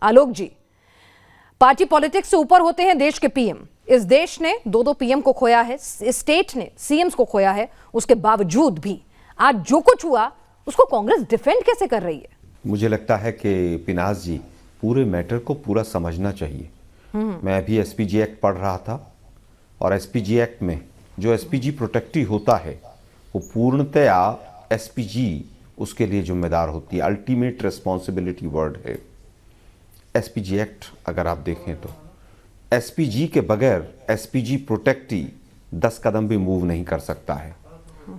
आलोक जी, party politics से ऊपर होते हैं देश के पीएम। इस देश ने दो पीएम को खोया है, स्टेट ने सीएम्स को खोया है, उसके बावजूद भी आज जो कुछ हुआ उसको कांग्रेस डिफेंड कैसे कर रही है? मुझे लगता है कि पिनाज जी पूरे मैटर को पूरा समझना चाहिए। मैं अभी एसपीजी एक्ट पढ़ रहा था और एसपीजी एक्ट में जो एसपीजी प्रोटेक्टी होता है वो पूर्णतया एसपीजी उसके लिए जिम्मेदार होती है। अल्टीमेट रिस्पॉन्सिबिलिटी वर्ड है एसपीजी एक्ट। अगर आप देखें तो एसपीजी के बगैर एसपीजी प्रोटेक्टी 10 कदम भी मूव नहीं कर सकता है।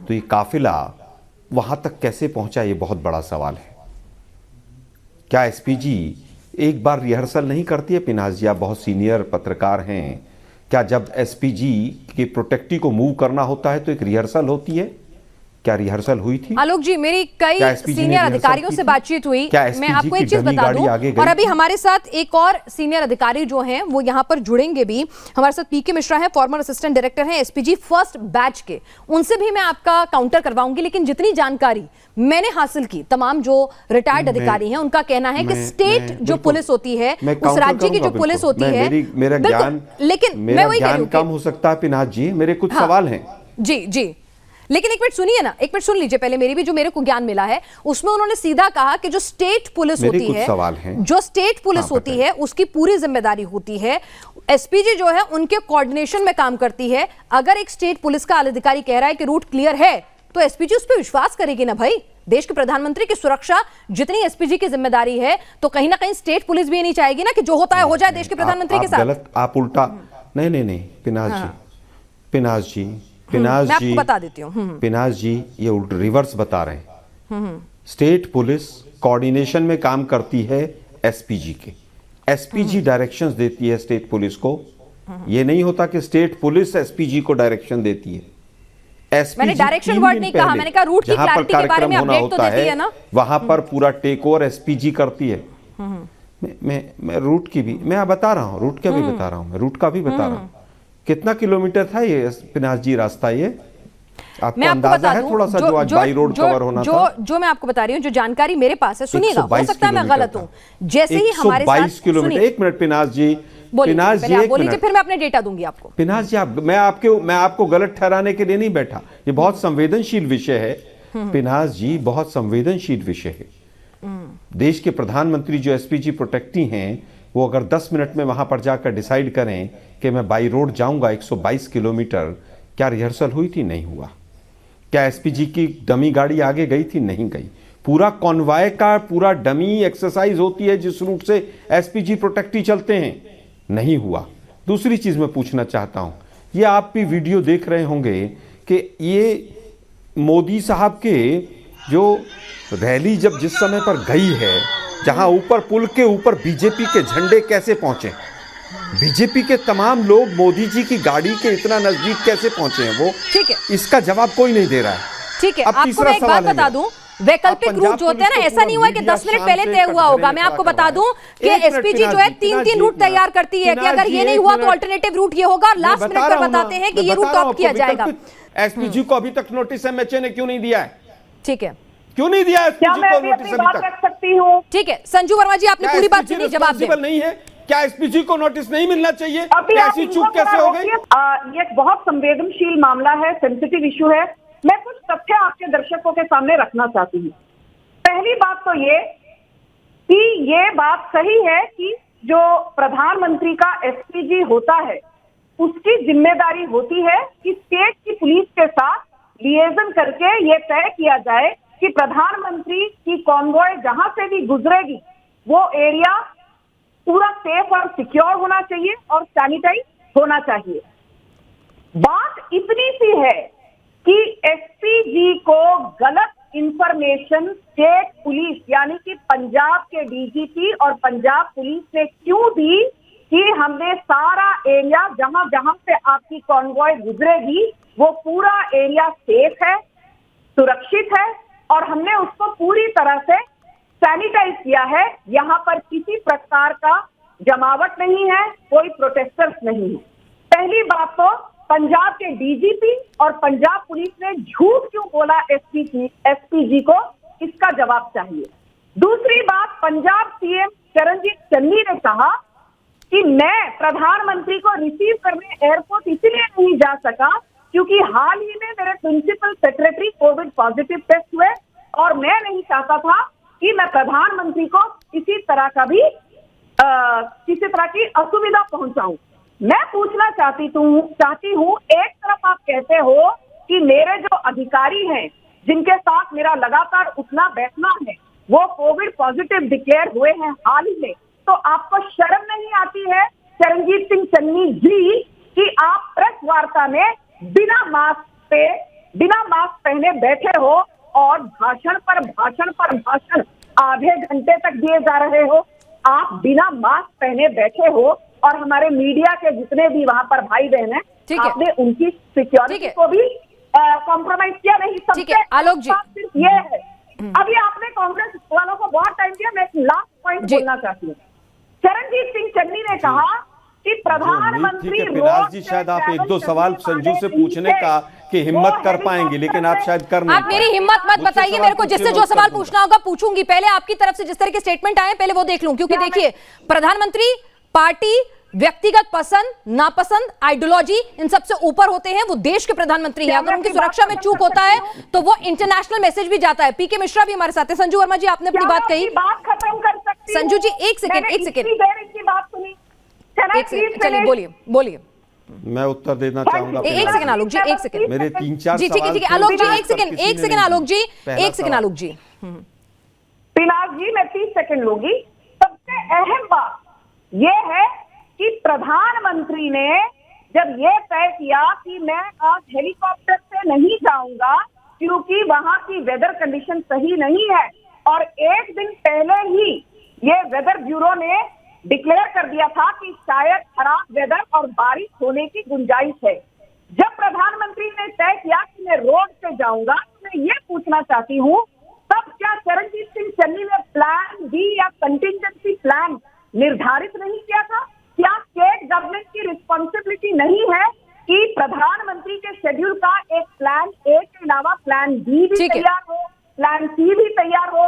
तो ये काफिला वहां तक कैसे पहुंचा, ये बहुत बड़ा सवाल है। क्या एसपीजी एक बार रिहर्सल नहीं करती है? पिनाज जी, आप बहुत सीनियर पत्रकार हैं, क्या जब एसपीजी के प्रोटेक्टी को मूव करना होता है तो एक रिहर्सल होती है? क्या रिहर्सल हुई थी? आलोक जी, मेरी कई सीनियर अधिकारियों से बातचीत हुई। मैं आपको एक चीज बता दूं, और अभी हमारे साथ एक और सीनियर अधिकारी जो हैं वो यहां पर जुड़ेंगे भी। हमारे साथ पीके मिश्रा हैं, फॉर्मर असिस्टेंट डायरेक्टर हैं एसपीजी फर्स्ट बैच के। उनसे भी मैं आपका काउंटर करवाऊंगी, लेकिन जितनी जानकारी मैंने हासिल की, तमाम जो रिटायर्ड अधिकारी हैं उनका कहना है कि स्टेट जो पुलिस होती है, उस राज्य की जो पुलिस होती है, मेरा ज्ञान, लेकिन मैं वही कह रही हूं, कम हो सकता है पिनाज जी, मेरे कुछ सवाल हैं। जी जी, लेकिन एक मिनट सुनिए ना, एक मिनट सुन लीजिए पहले। मेरी भी जो मेरे को ज्ञान मिला है उसमें उन्होंने सीधा कहा कि जो स्टेट पुलिस होती है, जो स्टेट पुलिस होती है उसकी पूरी जिम्मेदारी होती है। एसपीजी जो है उनके कोऑर्डिनेशन में काम करती है। अगर एक स्टेट पुलिस का अधिकारी कह रहा है कि रूट क्लियर है तो एसपीजी उस पर विश्वास करेगी ना भाई। देश के प्रधानमंत्री की सुरक्षा जितनी एसपीजी की जिम्मेदारी है, तो कहीं ना कहीं स्टेट पुलिस भी नहीं चाहेगी ना कि जो होता है हो जाए देश के प्रधानमंत्री के साथ। गलत, आप उल्टा। नहीं पिनाज जी, पिनाज जी, पिनाज मैं जी, आपको बता देती हूँ। पिनाज जी, ये उल्टा रिवर्स बता रहे हैं। स्टेट पुलिस कोऑर्डिनेशन में काम करती है एसपीजी के। एसपीजी डायरेक्शंस देती है स्टेट पुलिस को। ये नहीं होता कि स्टेट पुलिस एसपीजी को डायरेक्शन देती है। मैंने डायरेक्शन वर्ड नहीं कहा, मैंने कहा रूट की क्लैरिटी के बारे में अपडेट तो देती है ना। वहां पर पूरा टेक ओवर एसपीजी करती है। मैं रूट की भी मैं बता रहा हूँ, रूट का भी बता रहा हूँ, मैं रूट का भी बता रहा हूँ। कितना किलोमीटर था ये पिनाज जी रास्ता? ये आपको अंदाजा है थोड़ा सा जो आज बाई रोड कवर होना था? जो मैं आपको बता रही हूँ, जो जानकारी मेरे पास है, सुनिएगा, हो सकता है मैं गलत हूँ। जैसे ही हमारे साथ 122 किलोमीटर। एक मिनट पिनाज जी, पिनाज जी, बोलिए, फिर मैं अपने डेटा दूंगी आपको। पिनाज जी, मैं आपको गलत ठहराने के लिए नहीं बैठा। ये बहुत संवेदनशील विषय है पिनाज जी, बहुत संवेदनशील विषय है। देश के प्रधानमंत्री जो एसपीजी प्रोटेक्टी हैं, वो अगर 10 मिनट में वहां पर जाकर डिसाइड करें कि मैं बाई रोड जाऊंगा 122 किलोमीटर, क्या रिहर्सल हुई थी? नहीं हुआ। क्या एसपीजी की डमी गाड़ी आगे गई थी? नहीं गई। पूरा कॉन्वॉय का पूरा डमी एक्सरसाइज होती है जिस रूट से एसपीजी प्रोटेक्टी चलते हैं, नहीं हुआ। दूसरी चीज मैं पूछना चाहता हूं, ये आप भी वीडियो देख रहे होंगे कि ये मोदी साहब के जो रैली जब जिस समय पर गई है, जहां ऊपर पुल के ऊपर बीजेपी के झंडे कैसे पहुंचे, बीजेपी के तमाम लोग मोदी जी की गाड़ी के इतना नजदीक कैसे पहुंचे हैं? वो ठीक है, इसका जवाब कोई नहीं दे रहा है। ठीक है, आपको मैं एक बात बता दूं, वैकल्पिक रूट जो होते हैं ना, ऐसा नहीं हुआ कि 10 मिनट पहले तय हुआ होगा। मैं आपको बता दूं कि एसपीजी जो है 3 रूट तैयार करती है कि अगर ये नहीं हुआ तो अल्टरनेटिव रूट ये होगा। लास्ट मिनट पर बताते हैं कि ये रूट ऑप्ट किया जाएगा। एसपीजी को अभी तक नोटिस एमएचए ने क्यों नहीं दिया है? ठीक है, क्यों नहीं दिया एसपीजी को नोटिस अभी तक? रख सकती हूँ। ठीक है, संजू वर्मा जी, आपने पूरी बात सुनी, जवाब दें। नहीं है क्या एसपीजी को नोटिस नहीं मिलना चाहिए? अभी ऐसी चूक कैसे हो गई? ये बहुत संवेदनशील मामला है, सेंसिटिव इशू है। मैं कुछ तथ्य आपके दर्शकों के सामने रखना चाहती हूँ। पहली बात तो ये कि ये बात सही है कि जो प्रधानमंत्री का एसपीजी होता है उसकी जिम्मेदारी होती है कि स्टेट की पुलिस के साथ लिएजन करके ये तय किया जाए कि प्रधानमंत्री की कॉन्वॉय जहां से भी गुजरेगी वो एरिया पूरा सेफ और सिक्योर होना चाहिए और सैनिटाइज होना चाहिए। बात इतनी सी है कि एसपीजी को गलत इंफॉर्मेशन स्टेट पुलिस यानी कि पंजाब के डीजीपी और पंजाब पुलिस ने क्यों दी कि हमने सारा एरिया जहां जहां से आपकी कॉन्वॉय गुजरेगी वो पूरा एरिया सेफ है, सुरक्षित है और हमने उसको पूरी तरह से सैनिटाइज किया है। यहां पर किसी प्रकार का जमावट नहीं है, कोई प्रोटेस्टर्स नहीं है। पहली बात तो पंजाब के डीजीपी और पंजाब पुलिस ने झूठ क्यों बोला एसपीजी को, इसका जवाब चाहिए। दूसरी बात, पंजाब सीएम चरणजीत चन्नी ने कहा कि मैं प्रधानमंत्री को रिसीव करने एयरपोर्ट इसलिए नहीं जा सका क्योंकि हाल ही में मेरे principal secretary COVID positive test हुए और मैं नहीं चाहता था कि मैं प्रधानमंत्री को किसी तरह की असुविधा पहुंचाऊं। मैं पूछना चाहती हूं, एक तरफ आप कहते हो कि मेरे जो अधिकारी हैं जिनके साथ मेरा लगातार उठना बैठना है वो कोविड पॉजिटिव डिक्लेयर हुए हैं हाल ही में, तो आपको शर्म नहीं आती है चरणजीत सिंह चन्नी जी कि आप प्रेस वार्ता में बिना मास्क पहने बैठे हो और भाषण पर आधे घंटे तक दिए जा रहे हो। आप बिना मास्क पहने बैठे हो और हमारे मीडिया के जितने भी वहां पर भाई बहन हैं, आपने उनकी सिक्योरिटी को भी कॉम्प्रोमाइज किया नहीं। सबसे आलोक जी सिर्फ ये है, अभी आपने कांग्रेस वालों को बहुत टाइम दिया, मैं लास्ट पॉइंट बोलना चाहती हूँ। चरणजीत सिंह चन्नी ने कहा कि प्रधानमंत्री जी शायद आप एक दो सवाल संजू से पूछने का कि हिम्मत कर पाएंगे, लेकिन आप शायद कर नहीं। आप मेरी हिम्मत मत बताइए, मेरे को जिससे जो सवाल पूछना होगा पूछूंगी। पहले आपकी तरफ से जिस तरह के स्टेटमेंट आए पहले वो देख लूं, क्योंकि देखिए प्रधानमंत्री पार्टी, व्यक्तिगत पसंद नापसंद, आइडियोलॉजी इन सबसे ऊपर होते हैं। वो देश के प्रधानमंत्री हैं, अगर उनकी सुरक्षा में चूक होता है तो वो इंटरनेशनल मैसेज भी जाता है। पीके मिश्रा भी हमारे साथ है। संजू वर्मा जी आपने अपनी बात कही, बात खत्म कर सकती संजू जी एक सेकंड बात सुनी, चलिए बोलिए। मैं उत्तर देना चाहूंगा। एक सेकंड आलोक जी, एक सेकंड मेरे 3-4 जी, ठीक है आलोक जी, एक सेकंड आलोक जी, एक सेकंड आलोक जी। पिनाक जी मैं 30 सेकंड लूंगी। सबसे अहम बात यह है कि प्रधानमंत्री ने जब यह तय किया कि मैं आज हेलीकॉप्टर से नहीं जाऊंगा क्योंकि वहां की वेदर कंडीशन सही नहीं है, और एक दिन पहले ही ये वेदर ब्यूरो ने डिक्लेयर कर दिया था कि शायद खराब वेदर और बारिश होने की गुंजाइश है। जब प्रधानमंत्री ने तय किया कि मैं रोड से जाऊंगा, तो मैं ये पूछना चाहती हूँ, तब क्या चरणजीत सिंह चन्नी ने प्लान बी या कंटिजेंसी प्लान निर्धारित नहीं किया था? क्या स्टेट गवर्नमेंट की रिस्पॉन्सिबिलिटी नहीं है कि प्रधानमंत्री के शेड्यूल का एक प्लान ए के अलावा प्लान बी भी तैयार हो, प्लान सी भी तैयार हो,